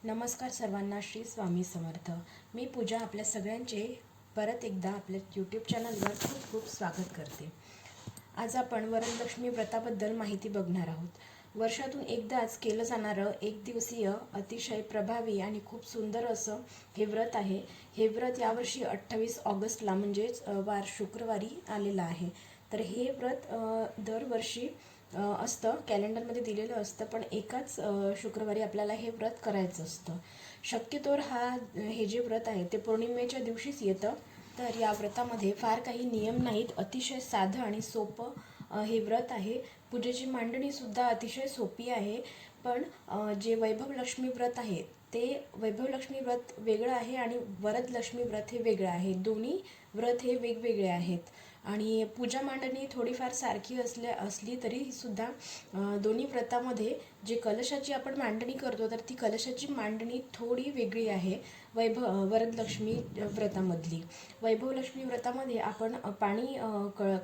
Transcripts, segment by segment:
नमस्कार सर्वांना, श्री स्वामी समर्थ। मी पूजा आपल्या सगळ्यांचे परत एकदा आपल्या यूट्यूब चॅनलवर खूप खूप स्वागत करते। आज आपण वरलक्ष्मी व्रताबद्दल माहिती बघणार आहोत। वर्षातून एकदाच केलं जाणारं एक दिवसीय अतिशय प्रभावी आणि खूप सुंदर असं हे व्रत आहे। हे व्रत यावर्षी 28 ऑगस्टला म्हणजेच वार शुक्रवारी आलेलं आहे। तर हे व्रत दरवर्षी असतं, कॅलेंडरमध्ये दिलेलं असतं, पण एकाच शुक्रवारी आपल्याला हे व्रत करायचं असतं। शक्यतोवर हे जे व्रत आहे ते पौर्णिमेच्या दिवशीच येतं। तर या व्रतामध्ये फार काही नियम नाहीत, अतिशय साधं आणि सोपं हे व्रत आहे। पूजेची मांडणी सुद्धा अतिशय सोपी आहे। पण जे वैभवलक्ष्मी व्रत आहे ते वैभवलक्ष्मी व्रत वेगळं आहे आणि वरदलक्ष्मी व्रत हे वेगळं आहे। दोन्ही व्रत हे वेगवेगळे आहेत आणि पूजा मांडणी थोडीफार सारखी असली तरी सुद्धा दोन्ही व्रतामध्ये जे कलशाची आपण मांडणी करतो तर ती कलशाची मांडणी थोडी वेगळी आहे वरदलक्ष्मी व्रतामधली। वैभवलक्ष्मी व्रतामध्ये आपण पाणी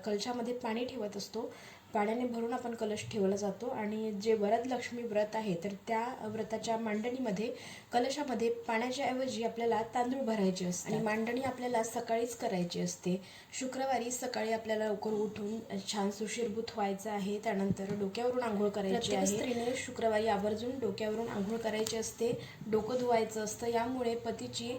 कलशामध्ये पाणी ठेवत असतो, पाण्याने भरून आपण कलश ठेवला जातो। आणि जे वरदलक्ष्मी व्रत आहे तर त्या व्रताच्या मांडणीमध्ये कलशामध्ये पाण्याच्या ऐवजी आपल्याला तांदूळ भरायचे असते आणि मांडणी आपल्याला सकाळीच करायची असते। शुक्रवारी सकाळी आपल्याला लवकर उठून छान सुशीरभूत व्हायचं आहे, त्यानंतर डोक्यावरून आंघोळ करायची आहे। स्त्रीने शुक्रवारी आवर्जून डोक्यावरून आंघोळ करायची असते, डोकं धुवायचं असतं। यामुळे पतीची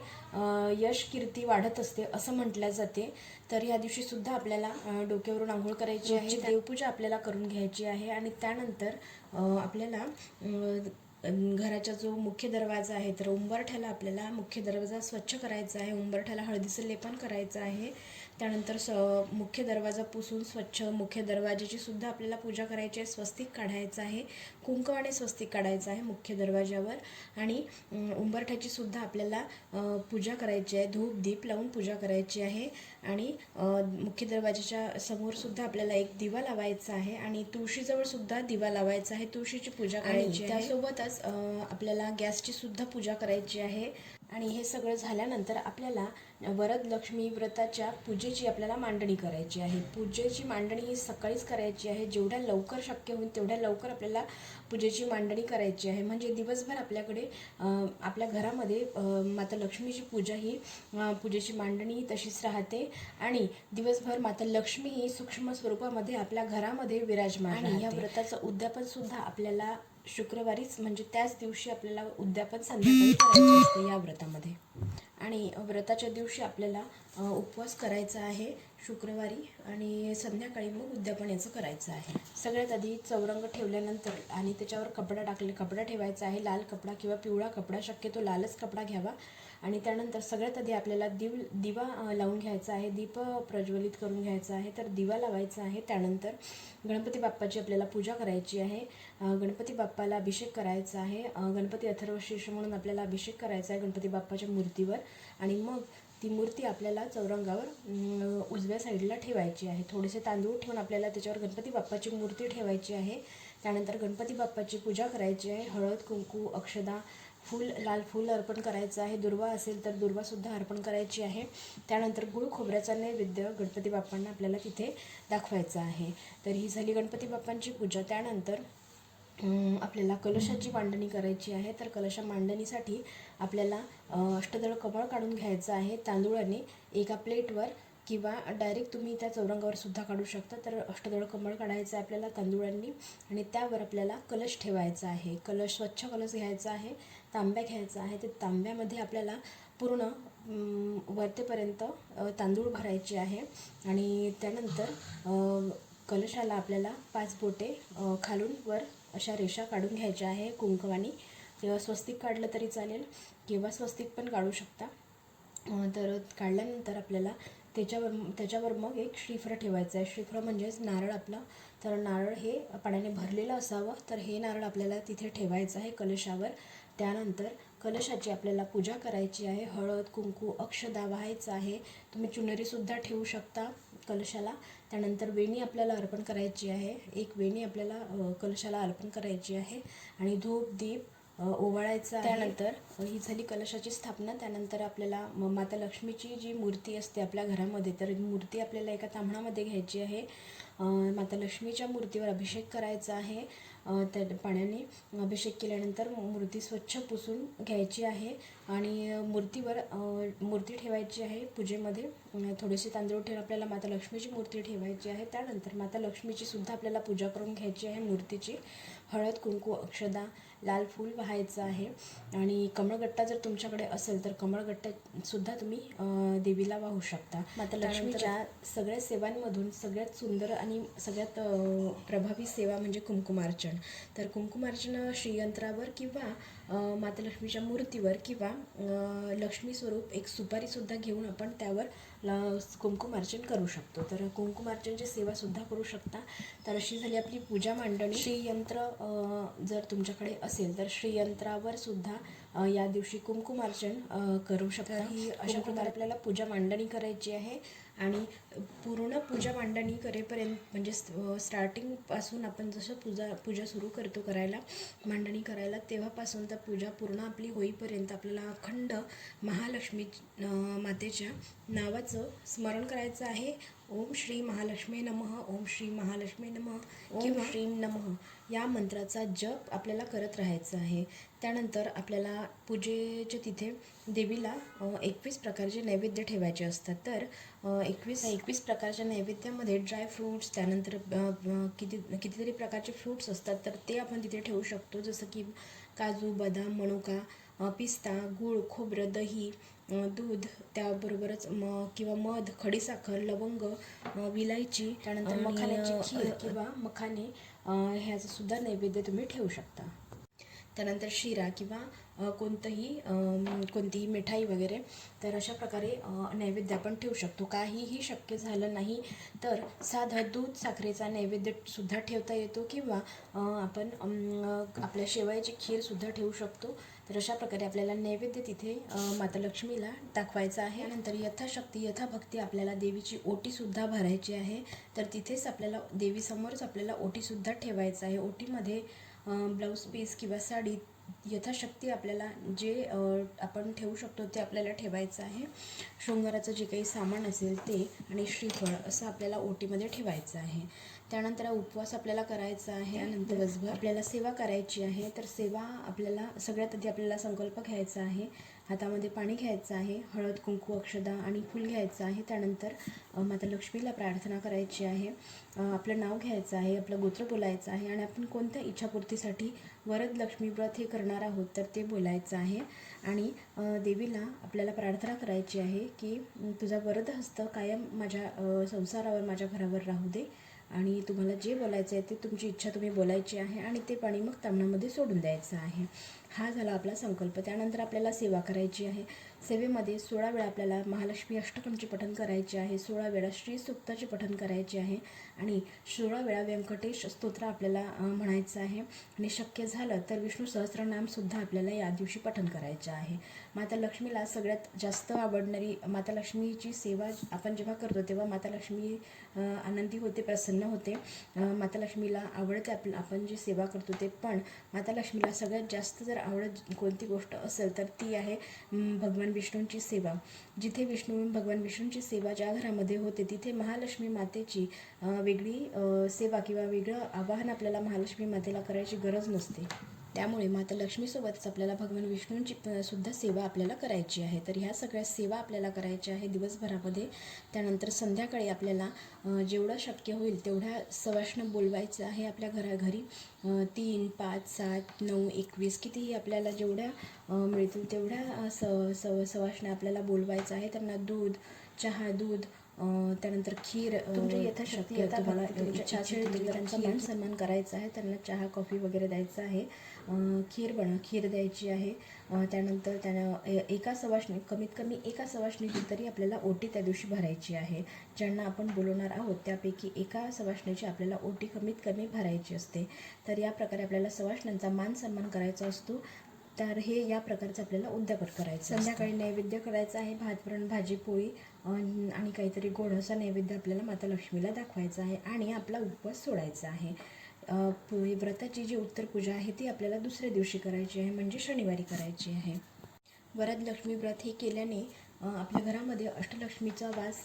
यश कीर्ती वाढत असते असं म्हटलं जाते। तर या दिवशी सुद्धा आपल्याला डोक्यावरून आंघोळ करायची आहे, देवपूजा आपल्याला करून घ्यायची आहे आणि त्यानंतर आपल्याला घराचा जो मुख्य दरवाजा आहे तर उंबरठ्याला आपल्याला मुख्य दरवाजा स्वच्छ करायचा आहे, उंबरठ्याला हळदीचं लेपन करायचं आहे। त्यानंतर मुख्य दरवाजा पुसून स्वच्छ मुख्य दरवाजाची सुद्धा आपल्याला पूजा करायची आहे, स्वस्तिक काढायचं आहे, कुंकवाने स्वस्तिक काढायचं आहे मुख्य दरवाजावर आणि उंबरठ्याची सुद्धा आपल्याला पूजा करायची आहे, धूप दीप लावून पूजा करायची आहे। आणि मुख्य दरवाजाच्या समोर सुद्धा आपल्याला एक दिवा लावायचा आहे आणि तुळशीजवळ सुद्धा दिवा लावायचा आहे, तुळशीची पूजा करायची आहे। त्यासोबतच आपल्याला गॅसची सुद्धा पूजा करायची आहे। आणि हे सगळं झाल्यानंतर आपल्याला वरदलक्ष्मी व्रताच्या पूजेची आपल्याला मांडणी करायची आहे। पूजेची मांडणी ही सकाळीच करायची आहे, जेवढ्या लवकर शक्य होईल तेवढ्या लवकर आपल्याला पूजेची मांडणी करायची आहे। म्हणजे दिवसभर आपल्याकडे आपल्या घरामध्ये माता लक्ष्मीची पूजा ही पूजेची मांडणी तशीच राहते आणि दिवसभर माता लक्ष्मी ही सूक्ष्म स्वरूपामध्ये आपल्या घरामध्ये विराजमान राहते। आणि या व्रताचं उद्यापन सुद्धा आपल्याला शुक्रवारीच म्हणजे त्याच दिवशी आपल्याला उद्यापन संध्याकाळी करायचं असतं या व्रतामध्ये। आणि व्रताच्या दिवशी आपल्याला उपवास करायचा आहे शुक्रवारी आणि संध्याकाळी मग उद्यापन याचं करायचं आहे। सगळ्यात आधी चौरंग ठेवल्यानंतर आणि त्याच्यावर कपडा ठेवायचा आहे, लाल कपडा किंवा पिवळा कपडा, शक्यतो लालच कपडा घ्यावा। आणि त्यानंतर सगळ्यात आधी आपल्याला दिवा लावून घ्यायचा आहे, दीप प्रज्वलित करून घ्यायचा आहे। तर दिवा लावायचा आहे, त्यानंतर गणपती बाप्पाची आपल्याला पूजा करायची आहे, गणपती बाप्पाला अभिषेक करायचा आहे, गणपती अथर्वशीर्ष म्हणून आपल्याला अभिषेक करायचा आहे गणपती बाप्पाच्या मूर्तीवर। आणि मग ती मूर्ती आपल्याला चौरंगावर उजव्या साईडला ठेवायची आहे, थोडेसे तांदूळ ठेवून आपल्याला त्याच्यावर गणपती बाप्पाची मूर्ती ठेवायची आहे। त्यानंतर गणपती बाप्पाची पूजा करायची आहे, हळद कुंकू अक्षदा लाल फूल अर्पण करायचं आहे, दुर्वा असेल तर दुर्वा सुद्धा अर्पण करायची आहे। त्यानंतर गुळ खोबऱ्याचा नैवेद्य गणपती बाप्पांना आपल्याला तिथे दाखवायचा आहे। तर ही झाली गणपती बाप्पांची पूजा। त्यानंतर आपल्याला कलशाची मांडणी करायची आहे। तर कलशा मांडणीसाठी आपल्याला अष्टदळ कमळ काढून घ्यायचं आहे तांदूळाने एका प्लेटवर, किंवा डायरेक्ट तुम्ही त्या चौरंगावर सुद्धा काढू शकता। तर अष्टदळ कमळ काढायचं आहे आपल्याला तांदूळांनी आणि त्यावर आपल्याला कलश ठेवायचा आहे। स्वच्छ कलश घ्यायचा आहे, तांब्या घ्यायचा आहे, ते तांब्यामध्ये आपल्याला पूर्ण वरतेपर्यंत तांदूळ भरायचे आहे। आणि त्यानंतर कलशाला आपल्याला 5 बोटे खालून वर अशा रेषा काढून घ्यायच्या आहे कुंकवानी, किंवा स्वस्तिक काढलं तरी चालेल किंवा स्वस्तिक पण काढू शकता। तर काढल्यानंतर आपल्याला त्याच्यावर मग एक श्रीफळ ठेवायचं आहे। श्रीफळ म्हणजेच नारळ आपला, तर नारळ हे पाण्याने भरलेलं असावं, तर हे नारळ आपल्याला तिथे ठेवायचं आहे कलशावर। त्यानंतर कलशाची आपल्याला पूजा करायची आहे, हळद कुंकू अक्षदा वाहायचं आहे, तुम्ही चुनरीसुद्धा ठेवू शकता कलशाला। त्यानंतर वेणी आपल्याला अर्पण करायची आहे, एक वेणी आपल्याला कलशाला अर्पण करायची आहे आणि धूप दीप ओवाळायचं आहे। त्यानंतर ही झाली कलशाची स्थापना। त्यानंतर आपल्याला माता लक्ष्मीची जी मूर्ती असते आपल्या घरामध्ये, तर मूर्ती आपल्याला एका ताम्हणामध्ये घ्यायची आहे, माता लक्ष्मीच्या मूर्तीवर अभिषेक करायचा आहे, त्या पाण्याने अभिषेक केल्यानंतर मूर्ती स्वच्छ पुसून घ्यायची आहे आणि मूर्तीवर मूर्ती ठेवायची आहे. पूजेमध्ये थोडेसे तांदूळ ठेवून आपल्याला माता लक्ष्मीची मूर्ती ठेवायची आहे. त्यानंतर माता लक्ष्मीची सुद्धा आपल्याला पूजा करून घ्यायची आहे. मूर्तीची हळद, कुंकू, अक्षदा, लाल फूल वाहायचं आहे आणि कमळगट्टा जर तुमच्याकडे असेल तर कमळगट्ट्यात सुद्धा तुम्ही देवीला वाहू शकता. माता लक्ष्मीच्या सगळ्या सेवांमधून सगळ्यात सुंदर आणि सगळ्यात प्रभावी सेवा म्हणजे कुंकुमार्चन. तर कुंकुमार्चन श्रीयंत्रावर किंवा माता लक्ष्मीच्या मूर्तीवर किंवा लक्ष्मी स्वरूप एक सुपारीसुद्धा घेऊन आपण त्यावर कुंकुमार्चन करू शकतो. तर कुंकुमार्चनची सेवासुद्धा करू शकता. तर अशी झाली आपली पूजा मांडणी. श्रीयंत्र जर तुमच्याकडे असेल तर श्रीयंत्रावर सुद्धा या दिवशी कुंकुमार्चन करू शकता. ही अशा प्रकारे आपल्याला पूजा मांडणी करायची आहे आणि पूर्ण पूजा मांडणी करेपर्यंत म्हणजे स्टार्टिंगपासून आपण जसं पूजा सुरू करतो मांडणी करायला तेव्हापासून तर पूजा पूर्ण आपली होईपर्यंत आपल्याला अखंड महालक्ष्मी मातेच्या नावाचं स्मरण करायचं आहे. ओम श्री महालक्ष्मी नमः, ओम श्री महालक्ष्मी नमः, ओम श्रीं नमः या मंत्राचा जप आपल्याला करत राहायचं आहे. त्यानंतर आपल्याला पूजेच्या तिथे देवीला 21 प्रकारचे नैवेद्य ठेवायचे असतात. तर 21 प्रकारच्या नैवेद्यामध्ये ड्राय फ्रूट्स, त्यानंतर कितीतरी प्रकारचे फ्रूट्स असतात तर ते आपण तिथे ठेवू शकतो. जसं की काजू, बदाम, मनुका, पिस्ता, गूळ, खोबरं, दही, दूध, त्याबरोबरच किंवा मध, खडीसाखर, लवंग, विलायची, त्यानंतर मखाण्याची खीर किंवा मखाने ह्याचं सुद्धा नैवेद्य तुम्ही ठेवू शकता. त्यानंतर शिरा किंवा कोणतीही मिठाई वगैरे. तर अशा प्रकारे नैवेद्य आपण ठेवू शकतो. काहीही शक्य झालं नाही तर साधं दूध साखरेचा नैवेद्यसुद्धा ठेवता येतो किंवा आपण आपल्या शेवयाची खीरसुद्धा ठेवू शकतो. तर अशा प्रकारे आपल्याला नैवेद्य तिथे माता लक्ष्मीला दाखवायचं आहे. त्यानंतर यथाशक्ती यथाभक्ती आपल्याला देवीची ओटीसुद्धा भरायची आहे. तर तिथेच आपल्याला देवीसमोरच आपल्याला ओटीसुद्धा ठेवायचं आहे. ओटीमध्ये ब्लाऊज पीस किंवा साडी यथाशक्ती आपल्याला जे आपण ठेवू शकतो ते आपल्याला ठेवायचं आहे. शृंगाराचं जे काही सामान असेल ते आणि श्रीफळ असं आपल्याला ओटीमध्ये ठेवायचं आहे. त्यानंतर उपवास आपल्याला करायचा आहे. त्यानंतर दिवसभर आपल्याला सेवा करायची आहे. तर सेवा आपल्याला सगळ्यात आधी आपल्याला संकल्प घ्यायचा आहे. हातामध्ये पाणी घ्यायचं आहे, हळद, कुंकू, अक्षदा आणि फूल घ्यायचं आहे. त्यानंतर माता लक्ष्मीला प्रार्थना करायची आहे. आपलं नाव घ्यायचं आहे, आपलं गोत्र बोलायचं आहे आणि आपण कोणत्या इच्छापूर्तीसाठी वरद लक्ष्मी व्रत हे करणार आहोत तर ते बोलायचं आहे. आणि देवीला आपल्याला प्रार्थना करायची आहे की तुझा वरद हस्त कायम माझ्या संसारावर, माझ्या घरावर राहू दे आणि तुम्हाला जे बोलायचं आहे ते तुमची इच्छा तुम्ही बोलायची आहे आणि ते पाणी मग ताम्हणामध्ये सोडून द्यायचं आहे. हा झाला आपला संकल्प. त्यानंतर आपल्याला सेवा करायची आहे. सेवेमध्ये 16 वेळा आपल्याला महालक्ष्मी अष्टकमचे पठण करायचे आहे, 16 वेळा श्री सूक्ताचे पठण करायचे आहे आणि 16 वेळा व्यंकटेश स्तोत्र आपल्याला म्हणायचं आहे आणि शक्य झालं तर विष्णू सहस्त्रनामसुद्धा आपल्याला या दिवशी पठण करायचं आहे. माता लक्ष्मीला सगळ्यात जास्त आवडणारी माता लक्ष्मीची सेवा आपण जेव्हा करतो तेव्हा माता लक्ष्मी आनंदी होते, प्रसन्न होते. माता लक्ष्मीला आवडते आपण जी सेवा करतो ते. पण माता लक्ष्मीला सगळ्यात जास्त जर आवडत कोणती गोष्ट असेल तर ती आहे भगवान विष्णूंची सेवा. जिथे भगवान विष्णूंची सेवा ज्या घरामध्ये होते तिथे महालक्ष्मी मातेची वेगळी सेवा किंवा वेगळं आवाहन आपल्याला महालक्ष्मी मातेला करायची गरज नसते. त्यामुळे माता लक्ष्मीसोबतच आपल्याला भगवान विष्णूंची सुद्धा सेवा आपल्याला करायची आहे. तर ह्या सगळ्या सेवा आपल्याला करायच्या आहे दिवसभरामध्ये. त्यानंतर संध्याकाळी आपल्याला जेवढं शक्य होईल तेवढ्या सवाष्ण बोलवायचं आहे आपल्या घरी. 3, 5, 7, 9, 21 कितीही आपल्याला जेवढ्या मिळतील तेवढ्या सवाष्ण आपल्याला बोलवायचं आहे. त्यांना दूध, चहा, त्यानंतर खीर, तुमच्या यथाशक्ती तुम्हाला इच्छा असेल त्यांचा मान सन्मान करायचा आहे. त्यांना चहा, कॉफी वगैरे द्यायचं आहे. खीर द्यायची आहे. त्यानंतर त्यांना कमीत कमी एका सवाष्णीची तरी आपल्याला ओटी त्या दिवशी भरायची आहे. ज्यांना आपण बोलवणार आहोत त्यापैकी एका सवाष्णीची आपल्याला ओटी कमीत कमी भरायची असते. तर या प्रकारे आपल्याला सवाष्णांचा मान सन्मान करायचा असतो. तर हे या प्रकारचं आपल्याला उद्यापन करायचं. संध्याकाळी नैवेद्य करायचं आहे. भात, वरण, भाजी, पोळी आणि काहीतरी गोड असा नैवेद्य आपल्याला माता लक्ष्मीला दाखवायचा आहे आणि आपला उपवास सोडायचा आहे. व्रताची जी उत्तर पूजा आहे ती आपल्याला दुसऱ्या दिवशी करायची आहे, म्हणजे शनिवारी करायची आहे. वरद लक्ष्मी व्रत हे केल्याने आपल्या घरामध्ये अष्टलक्ष्मीचा वास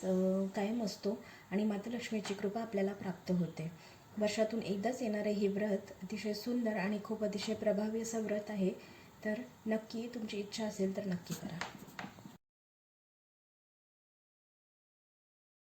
कायम असतो आणि माता लक्ष्मीची कृपा आपल्याला प्राप्त होते. वर्षातून एकदाच येणारे हे व्रत अतिशय सुंदर आणि खूप अतिशय प्रभावी असं व्रत आहे. तर नक्की तुमची इच्छा असेल तर नक्की करा.